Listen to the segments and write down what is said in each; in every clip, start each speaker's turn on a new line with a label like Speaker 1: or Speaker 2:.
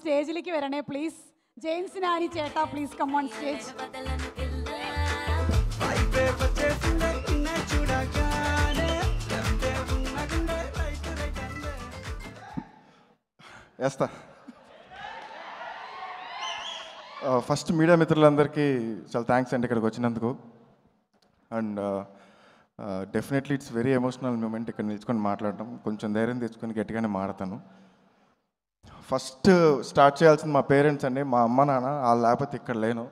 Speaker 1: സ്റ്റേജിലേക്ക് വരണേ please. James Nani ചേട്ടാ പ്ലീസ് കം ഓൺ സ്റ്റേജ്.
Speaker 2: వేస్తా. ఫస్ట్ మీడియా మిత్రులందరికీ చాలా థ్యాంక్స్ అండి ఇక్కడికి వచ్చినందుకు. And definitely it's very emotional moment ఇక్కడ నిల్చుకొని మాట్లాడటం. కొంచెం ధైర్యం తెచ్చుకొని గట్టిగానే మాడతాను. ఫస్ట్ స్టార్ట్ చేయాల్సింది మా పేరెంట్స్ అండి. మా అమ్మ నాన్న వాళ్ళు లేకపోతే ఇక్కడ లేను.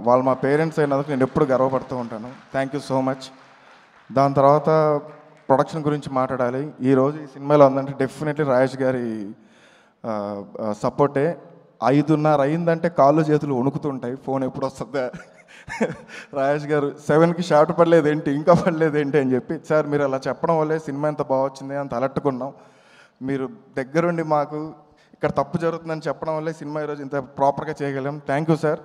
Speaker 2: వాళ్ళు మా పేరెంట్స్ అయినందుకు నేను ఎప్పుడు గర్వపడుతూ ఉంటాను. Thank you so much. దాని తర్వాత ప్రొడక్షన్ గురించి మాట్లాడాలి. ఈరోజు ఈ సినిమాలో ఉందంటే డెఫినెట్లీ రాజేష్ గారి సపోర్టే. 5:30 అయిందంటే కాళ్ళు చేతులు వణుకుతుంటాయి, ఫోన్ ఎప్పుడు వస్తుందా రాజేష్ గారు 7కి షార్ట్ పడలేదేంటి, ఇంకా పడలేదేంటి అని చెప్పి. సార్ మీరు అలా చెప్పడం వల్లే సినిమా ఎంత బాగా వచ్చింది అంత అలట్టుకున్నాం. మీరు దగ్గరుండి మాకు ఇక్కడ తప్పు జరుగుతుందని చెప్పడం వల్లే సినిమా ఈరోజు ఇంత ప్రాపర్గా చేయగలం. Thank you sir.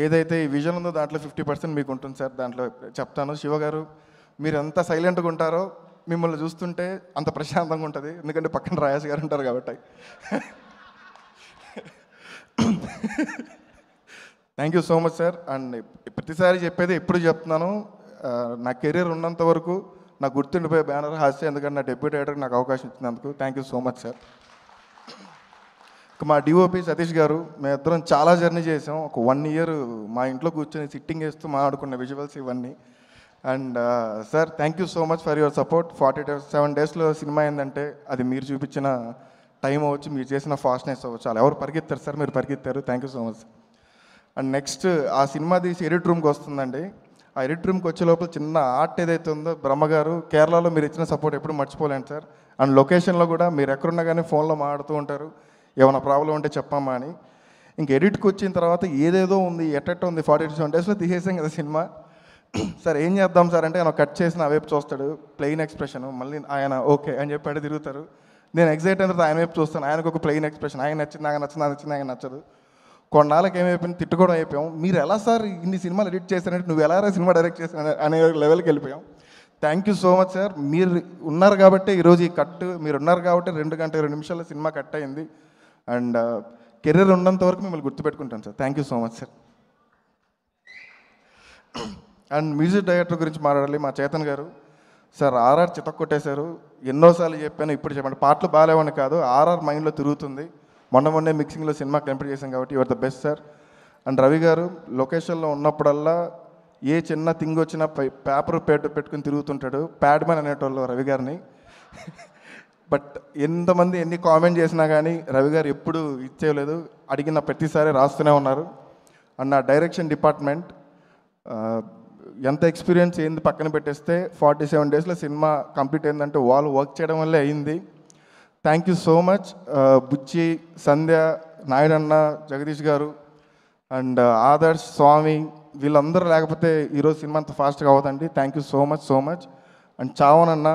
Speaker 2: ఏదైతే ఈ విజన్ ఉందో దాంట్లో 50% మీకు ఉంటుంది సార్. దాంట్లో చెప్తాను. శివ గారు మీరు ఎంత సైలెంట్గా ఉంటారో మిమ్మల్ని చూస్తుంటే అంత ప్రశాంతంగా ఉంటుంది. ఎందుకంటే పక్కన రాజేష్ గారు ఉంటారు కాబట్టి. Thank you so much sir. And ప్రతిసారి చెప్పేది ఎప్పుడు చెప్తున్నాను, నా కెరీర్ ఉన్నంత వరకు నాకు గుర్తుండిపోయే బ్యానర్ హాస్య. ఎందుకంటే నా డెబ్యూ డైరెక్టర్కి నాకు అవకాశం ఇచ్చినందుకు thank you so much sir. మా డిఓపి సతీష్ గారు, మేమిద్దరం చాలా జర్నీ చేసాం. ఒక 1 year మా ఇంట్లో కూర్చొని సిట్టింగ్ వేస్తూ మాట్లాడుకున్న విజువల్స్ ఇవన్నీ. And sir thank you so much for your support. 47 daysలో సినిమా ఏంటంటే అది మీరు చూపించిన టైం అవ్వచ్చు, మీరు చేసిన ఫాస్ట్నెస్ అవ్వచ్చు. చాలా ఎవరు పరిగెత్తారు సార్, మీరు పరిగెత్తారు. Thank you so much. And next ఆ సినిమా తీసి ఎడిట్ రూమ్కి వస్తుందండి. ఆ ఎడిట్ రూమ్కి వచ్చే లోపల చిన్న ఆర్ట్ ఏదైతే ఉందో బ్రహ్మగారు కేరళలో మీరు ఇచ్చిన సపోర్ట్ ఎప్పుడు మర్చిపోలేండి సార్. అండ్ లొకేషన్లో కూడా మీరు ఎక్కడున్నా కానీ ఫోన్లో మాట్లాడుతూ ఉంటారు, ఏమైనా ప్రాబ్లం ఉంటే చెప్పమ్మా అని. ఇంక ఎడిట్కి వచ్చిన తర్వాత ఏదేదో ఉంది, ఎట్టెట్ట ఉంది. 47 daysలో తీసేసాం కదా సినిమా. సార్ ఏం చేద్దాం సార్ అంటే ఆయన కట్ చేసిన వైపు చూస్తాడు, ప్లెయిన్ ఎక్స్ప్రెషన్. మళ్ళీ ఆయన ఓకే అని చెప్పి అడిగి తిరుగుతారు. నేను ఎగ్జైట్ అయిన తర్వాత ఆయన వైపు చూస్తాను, ఆయనకు ఒక ప్లెయిన్ ఎక్స్ప్రెషన్. ఆయన నచ్చింది, నాకు నచ్చింది, నాకు నచ్చింది, ఆయన నచ్చదు. కొన్నాళ్ళకి ఏమైపోయింది, తిట్టుకోవడం అయిపోయాం. మీరు ఎలా సార్ ఇన్ని సినిమాలు ఎడిట్ చేశారంటే నువ్వు ఎలా సినిమా డైరెక్ట్ చేశాను అనే లెవెల్కి వెళ్ళిపోయాం. Thank you so much sir. మీరు ఉన్నారు కాబట్టి ఈరోజు ఈ కట్, మీరు ఉన్నారు కాబట్టి 2 గంటల 20 నిమిషాల్లో సినిమా కట్ అయింది. అండ్ కెరీర్ ఉన్నంత వరకు మిమ్మల్ని గుర్తుపెట్టుకుంటాను sir. Thank you so much sir. And music director గురించి మాట్లాడాలి. మా చేతన్ గారు సార్ ఆర్ఆర్ చితక్కొట్టేశారు. ఎన్నోసార్లు చెప్పాను, ఇప్పుడు చెప్పండి. పాటలు బాగాలేవని కాదు, ఆర్ఆర్ మైండ్లో తిరుగుతుంది. మొన్నే మిక్సింగ్లో సినిమా కంప్లీట్ చేశాం కాబట్టి your the best sir. And Ravi గారు లొకేషన్లో ఉన్నప్పుడల్లా ఏ చిన్న థింగ్ వచ్చినా పేపర్ పెట్టుకుని తిరుగుతుంటాడు. ప్యాడ్ మ్యాన్ అనేటోళ్ళు రవి గారిని. బట్ ఎంతమంది ఎన్ని కామెంట్ చేసినా కానీ రవి గారు ఎప్పుడు ఇచ్చేయలేదు, అడిగిన ప్రతిసారి రాస్తూనే ఉన్నారు. అండ్ నా డైరెక్షన్ డిపార్ట్మెంట్ ఎంత ఎక్స్పీరియన్స్ ఏంది పక్కన పెట్టేస్తే 47 daysలో సినిమా కంప్లీట్ అయిందంటే వాళ్ళు వర్క్ చేయడం వల్లే అయింది. Thank you so much. Buchi, Sandhya, నాయుడన్న, జగదీష్ గారు అండ్ ఆదర్శ్, స్వామి వీళ్ళందరూ లేకపోతే ఈరోజు సినిమా అంత ఫాస్ట్గా అవ్వదండి. Thank you so much so much. And చావనన్న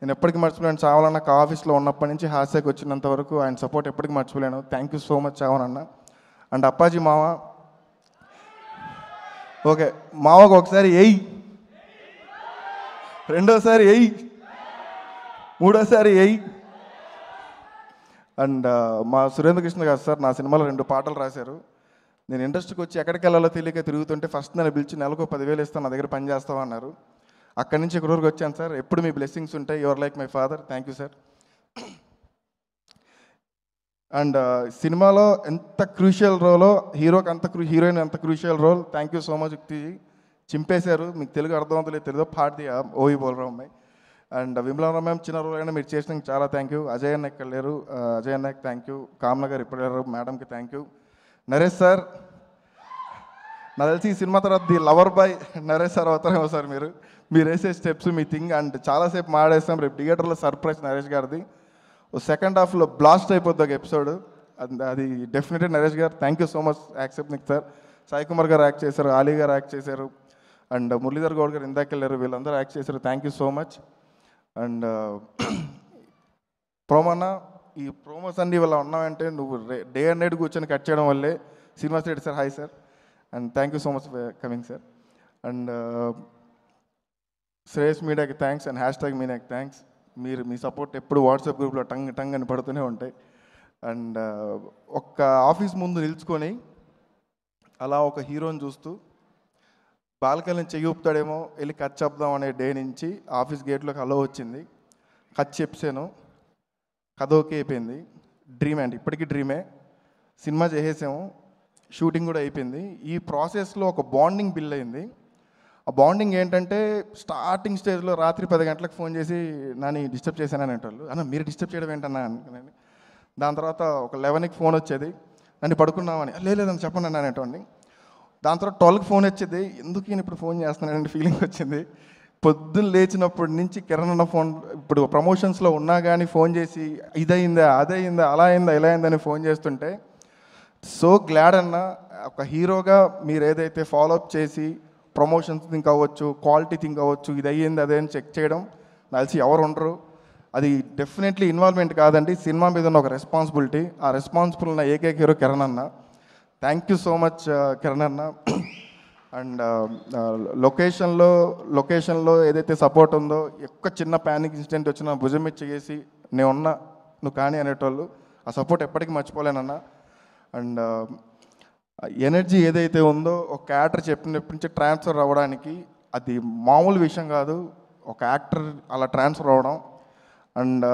Speaker 2: నేను ఎప్పటికీ మర్చిపోలేను. చావనన్న ఆఫీస్లో ఉన్నప్పటి నుంచి హాస్యకి వచ్చినంత వరకు ఆయన సపోర్ట్ ఎప్పటికీ మర్చిపోలేను. థ్యాంక్ యూ సో మచ్ చావనన్న. అండ్ అప్పాజీ మావ, ఓకే మావకు ఒకసారి ఎయ్, రెండోసారి ఎయ్, మూడోసారి ఎయ్. అండ్ మా సురేంద్ర కృష్ణ గారు సార్ నా సినిమాలో 2 పాటలు రాశారు. నేను ఇండస్ట్రీకి వచ్చి ఎక్కడికి వెళ్ళాలో తెలియక తిరుగుతుంటే ఫస్ట్ నన్ను పిలిచి నెలకు 10,000 ఇస్తాను, నా దగ్గర పని చేస్తావు అన్నారు. అక్కడి నుంచి ఇక్కడ వరకు వచ్చాను సార్. ఎప్పుడు మీ బ్లెస్సింగ్స్ ఉంటాయి. Your like my father. Thank you sir. And సినిమాలో ఎంత క్రూషియల్ రోలో, హీరోకి అంత హీరోయిన్ ఎంత crucial role. Thank you so much Yuktiji. చింపేశారు. మీకు తెలుగు అర్థమవుతలేదు, తెలియదు పాడితే ఓయి బోల్రావు అమ్మాయి. అండ్ విమలా మ్యామ్ చిన్న రోల్ అయినా మీరు చేసినందుకు చాలా థ్యాంక్ యూ. అజయ్ అన్న ఇక్కడ లేరు, అజయ్ అన్నకి థ్యాంక్ యూ. కామన గారు ఇప్పుడు లేరు, మేడంకి థ్యాంక్ యూ. నరేష్ సార్ నాకు తెలిసి ఈ సినిమా తర్వాత the lover boy Naresh sir అవుతారేమో సార్. మీరు వేసే స్టెప్స్ మీ థింగ్. అండ్ చాలాసేపు మాడేస్తాం. రేపు థియేటర్లో సర్ప్రైజ్ నరేష్ గారిది. సెకండ్ హాఫ్లో బ్లాస్ట్ అయిపోద్ది ఒక ఎపిసోడ్. అది డెఫినెట్లీ నరేష్ గారు. Thank you so much accept sir. Sai Kumar గారు యాక్ట్ చేశారు, ఆలీ గారు యాక్ట్ చేశారు, అండ్ మురళీధర్ గౌడ్ గారు ఇందాక వెళ్ళారు. వీళ్ళందరూ యాక్ట్ చేశారు. Thank you so much. And ప్రోమోనా, ఈ ప్రోమోస్ అన్నీ ఇవాళ ఉన్నామంటే నువ్వు డే అండ్ నైట్ కూర్చొని కట్ చేయడం వల్లే. Srinivas Reddy sir hi sir. And thank you so much for coming sir. And Shreyas మీడియాకి థ్యాంక్స్ అండ్ #మీడియాకి థ్యాంక్స్. మీ సపోర్ట్ ఎప్పుడు వాట్సాప్ గ్రూప్లో టంగ్ టంగ్ అని పడుతూనే ఉంటాయి. అండ్ ఒక్క ఆఫీస్ ముందు నిల్చుకొని అలా ఒక హీరోని చూస్తూ బాల్కనీ చెయ్యి ఊపుతాడేమో వెళ్ళి కట్ చెప్దాం అనే డే నుంచి ఆఫీస్ గేట్లోకి అలో వచ్చింది. కట్ చెప్పాను, కథ ఓకే అయిపోయింది. డ్రీమ్ అండి, ఇప్పటికీ డ్రీమే. సినిమా చేసేసాము, షూటింగ్ కూడా అయిపోయింది. ఈ ప్రాసెస్లో ఒక బాండింగ్ బిల్డ్ అయింది. ఆ బాండింగ్ ఏంటంటే స్టార్టింగ్ స్టేజ్లో రాత్రి 10 గంటలకు ఫోన్ చేసి నాని డిస్టర్బ్ చేశాను అనేటోళ్ళు. అన్న మీరు డిస్టర్బ్ చేయడం ఏంటన్నా అనుకున్నాను. దాని తర్వాత ఒక 11కి ఫోన్ వచ్చేది, నన్ను పడుకున్నామని. లేదని చెప్పండి అన్న అనేటోడిని. దాని తర్వాత 12కి ఫోన్ వచ్చేది, ఎందుకు నేను ఇప్పుడు ఫోన్ చేస్తున్నానంటే ఫీలింగ్ వచ్చింది. పొద్దున్న లేచినప్పటి నుంచి కిరణ్ అన్న ఫోన్, ఇప్పుడు ప్రమోషన్స్లో ఉన్నా కానీ ఫోన్ చేసి ఇదయిందా అదయిందా అలా అయిందా ఇలా అయిందని ఫోన్ చేస్తుంటే సో గ్లాడ్ అన్న. ఒక హీరోగా మీరు ఏదైతే ఫాలోఅప్ చేసి ప్రమోషన్స్ థింక్ అవ్వచ్చు, క్వాలిటీ థింక్ అవ్వచ్చు, ఇది అయ్యింది అదే అని చెక్ చేయడం కలిసి ఎవరు ఉండరు. అది డెఫినెట్లీ ఇన్వాల్వ్మెంట్ కాదండి, సినిమా మీద ఉన్న ఒక రెస్పాన్సిబిలిటీ. ఆ రెస్పాన్సిబుల్ ఉన్న ఏకైక హీరో కిరణ్ అన్న. Thank you so much Kiran అన్న. అండ్ లొకేషన్లో ఏదైతే సపోర్ట్ ఉందో, ఒక్క చిన్న ప్యానిక్ ఇన్సిడెంట్ వచ్చినా భుజం మీద చేసి నేను ఉన్నా నువ్వు కానీ అనేటోళ్ళు, ఆ సపోర్ట్ ఎప్పటికీ మర్చిపోలేనన్నా. అండ్ ఎనర్జీ ఏదైతే ఉందో ఒక యాక్టర్ చెప్పినప్పటి నుంచి ట్రాన్స్ఫర్ అవ్వడానికి అది మామూలు విషయం కాదు. ఒక యాక్టర్ అలా ట్రాన్స్ఫర్ అవ్వడం అండ్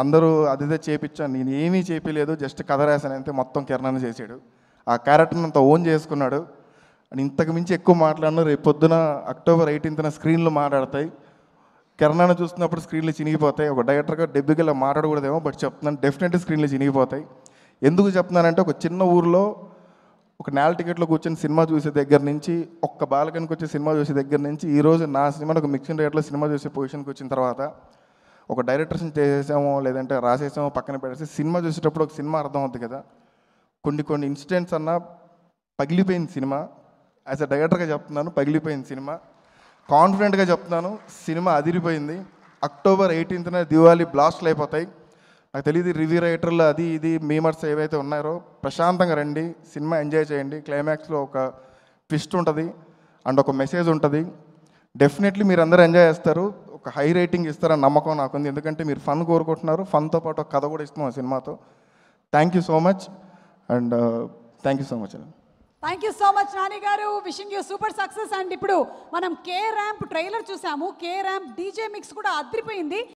Speaker 2: అందరూ అదిదే చేయించాను, నేను ఏమీ చేపించలేదు, జస్ట్ కథ రాశాను అంతే. మొత్తం కిరణ్ చేశాడు, ఆ క్యారెక్టర్ని అంత ఓన్ చేసుకున్నాడు. అండ్ ఇంతకు మించి ఎక్కువ మాట్లాడినా రేపు పొద్దున October 18న స్క్రీన్లు మాట్లాడతాయి. కిరణ్ చూస్తున్నప్పుడు స్క్రీన్లు చినిగిపోతాయి. ఒక డైరెక్టర్గా డెబ్యూగా మాట్లాడకూడదేమో, బట్ చెప్తున్నాను డెఫినెట్లీ స్క్రీన్లు చినిగిపోతాయి. ఎందుకు చెప్తున్నానంటే ఒక చిన్న ఊరిలో ఒక నేల టికెట్లో కూర్చొని సినిమా చూసే దగ్గర నుంచి, ఒక్క బాలకనికి వచ్చే సినిమా చూసే దగ్గర నుంచి ఈరోజు నా సినిమాని ఒక మిక్సింగ్ రేట్లో సినిమా చూసే పొజిషన్కి వచ్చిన తర్వాత ఒక డైరెక్టర్స్ని చేసేసామో లేదంటే రాసేసామో పక్కన పెట్టేసి సినిమా చూసేటప్పుడు ఒక సినిమా అర్థం అవుతుంది కదా. కొన్ని ఇన్సిడెంట్స్ అన్నా పగిలిపోయింది సినిమా. యాజ్ అ డైరెక్టర్గా చెప్తున్నాను, పగిలిపోయింది సినిమా. కాన్ఫిడెంట్గా చెప్తున్నాను, సినిమా అదిరిపోయింది. October 18న దివాళీ బ్లాస్ట్లు అయిపోతాయి. నాకు తెలియదు రివ్యూ రైటర్లు అది ఇది మీమర్స్ ఏవైతే ఉన్నారో, ప్రశాంతంగా రండి, సినిమా ఎంజాయ్ చేయండి. క్లైమాక్స్లో ఒక ట్విస్ట్ ఉంటుంది అండ్ ఒక మెసేజ్ ఉంటుంది. డెఫినెట్లీ మీరు అందరూ ఎంజాయ్ చేస్తారు, ఒక హై రేటింగ్ ఇస్తారని నమ్మకం నాకుంది. ఎందుకంటే మీరు ఫన్ కోరుకుంటున్నారు, ఫన్తో పాటు ఒక కథ కూడా ఇస్తున్నాం ఆ సినిమాతో. Thank you so much and thank you so much.
Speaker 1: Thank you so much Nani గారు, wishing you super success. And ఇప్పుడు మనం కే ర్యాంప్ ట్రైలర్ చూసాము, కే ర్యాంప్ డీజే మిక్స్ కూడా అదిరిపోయింది.